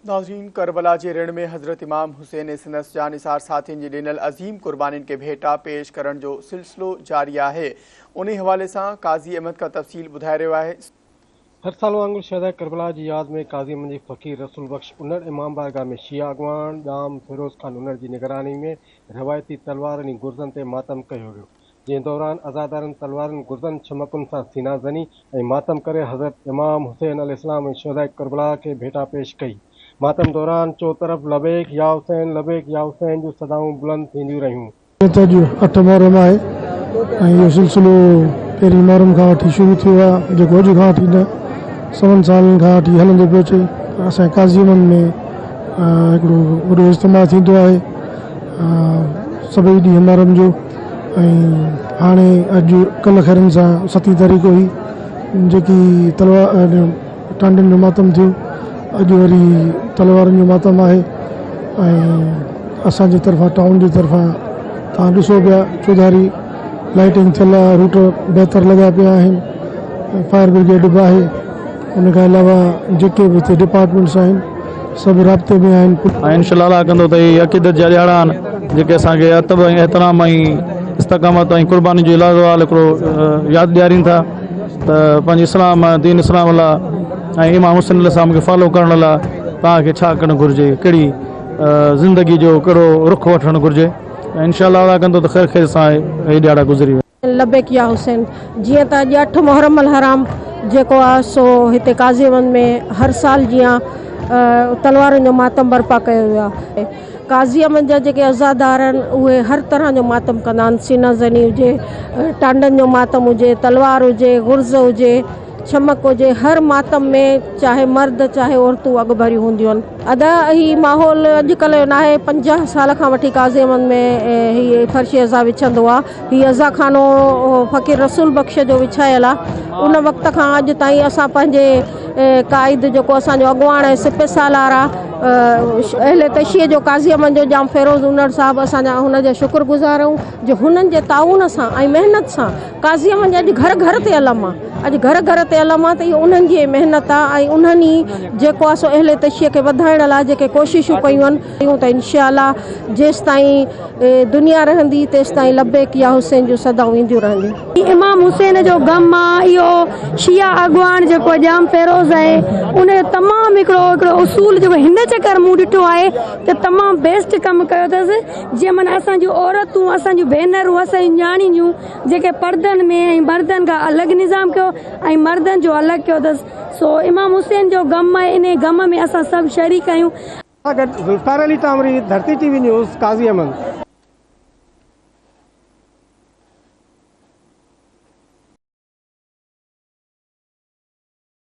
नाज़रीन, करबला जे रण में हज़रत इमाम हुसैन संदसि जानिसार साथियुनि जी ॾिनल अज़ीम क़ुर्बानीनि खे भेटा पेश करण जो सिलसिलो जारी आहे। उन हवाले सां काज़ी अहमद का तफ़सील ॿुधाए रहियो आहे। हर साल वांगुरु शहदा करबला की याद में काज़ी अहमद जी फ़कीर रसूल बख्श उनड़ इमाम बारगाह में शिया अॻवान जाम फिरोज़ खान उनड़ की निगरानी में रवायती तलवारनि ऐं गुर्ज़नि ते मातम कयो वियो, जंहिं दौरान अज़ादारनि तलवारनि गुर्ज़नि छमकुनि सां सीना ज़नी ऐं मातम करे हज़रत इमाम हुसैन अलैहिस्सलाम ऐं शहदा करबला के भेटा पेश कई। मातम दौरान चौतरफ़ लबैक या हुसैन जो सदाऊं बुलंद थींदियूं रहियूं। 8 मुहर्रम आहे ऐं इहो सिलसिलो पहिरीं मुहर्रम खां वठी शुरू थियो आहे, जेको अॼु खां वठी न 7 सालनि खां वठी हलंदो पियो अचे। असांजे काज़ीअमन में हिकिड़ो वॾो इज्तिमा थींदो आहे सभई ॾींहं मुहर्रम जो। ऐं हाणे अॼु कल्ह खरनि सां 7 तारीख़ हुई जेकी तलवार टांडनि जो मातम थियो। अॼु वरी तलवारनि जो मातम आहे ऐं असांजे तरफ़ां टाउन जी तरफ़ां तव्हां ॾिसो पिया चौधारी लाइटिंग थियल आहे, रूट बहितर लॻा पिया आहिनि, फायर ब्रिगेड बि आहे। उन खां अलावा जेके बि हिते डिपार्टमेंट्स आहिनि सभु राब्ते में आहिनि। इंशाअल्लाह कंदो त इहे अक़ीदत जा ॾियारा आहिनि जेके असांखे अदब ऐं एहतराम ऐं इस्तक़ामत ऐं क़ुर्बानी जो इलाज हिकिड़ो यादि ॾियारीनि था त पंहिंजे इस्लाम दीन इस्लाम लाइ ऐं इमाम हुसैन अलैहिस्सलाम खे फॉलो करण लाइ तव्हांखे छा करणु घुरिजे, कहिड़ी ज़िंदगी जो कहिड़ो रुख वठणु घुरिजे। इंशाअल्लाह कंदो त ख़ैर ख़ैर सां इहे ॾियारा गुज़री विया। लबैक या हुसैन जीअं त अॼु 8 मुहर्रम अल हराम जेको आहे सो हिते काज़ीअमन में हर साल जीअं तलवारनि जो मातम बर्पा कयो वियो आहे। काज़ीअमन जा जेके अज़ादार आहिनि उहे हर तरह जो मातम कंदा आहिनि, सीना ज़नी हुजे, टांडनि जो मातम हुजे, तलवार हुजे, गुर्ज़ हुजे, छमक हुजे, हर मातम में चाहे मर्द चाहे औरतूं अॻु भरी हूंदियूं आहिनि। अदा ही माहौल अॼुकल्ह जो न आहे, 50 साल खां वठी काज़ीअमन में हीअ फर्श अज़ा विछंदो आहे। हीअ अज़ा खानो फ़कीर रसूल बख्श जो विछायल आहे। उन वक़्त खां अॼु ताईं असां पंहिंजे क़ाइद जेको असांजो अॻवान आहे सिपह सालार आहे अहले तशीअ जो काज़ीअमन जो जाम फिरोज़ उनड़ साहिबु, असांजा हुनजा शुक्रगुज़ार आहियूं जो हुननि जे ताउन सां ऐं महिनत सां काज़ीअमन जा अॼु घर घर ते अलम आहे। अॼु घर घर ते अलम आहे त इहो उन्हनि जी महिनत आहे ऐं उन्हनि जेको आहे सो अहले तशीअ खे वधाइण लाइ जेके कोशिशूं कयूं आहिनि त इंशाअल्लाह जेसि ताईं दुनिया रहंदी तेसि ताईं लबैक या हुसैन जो सदाऊं ईंदियूं रहंदियूं। इमाम हुसैन जो गम आहे, इहो शिया अॻवान जेको जाम फिरोज़ आहे उन जो तमामु हिकिड़ो उसूल जेको हिन चकर मूं ॾिठो आहे त तमामु बेस्ट कमु कयो अथसि। जीअं माना असांजूं औरतूं, असांजूं भेनरूं, असांजूं न्याणियूं जेके पर्दनि में ऐं मर्दनि खां अलॻि निज़ाम कयो ऐं मर्दनि जो अलॻि कयो अथसि। सो इमाम हुसैन जो गम आहे, इन गम में असां सभु शरीक आहियूं। ज़ुल्फ़ार अली तामरी, धरती टीवी न्यूज़, काज़ीअमन।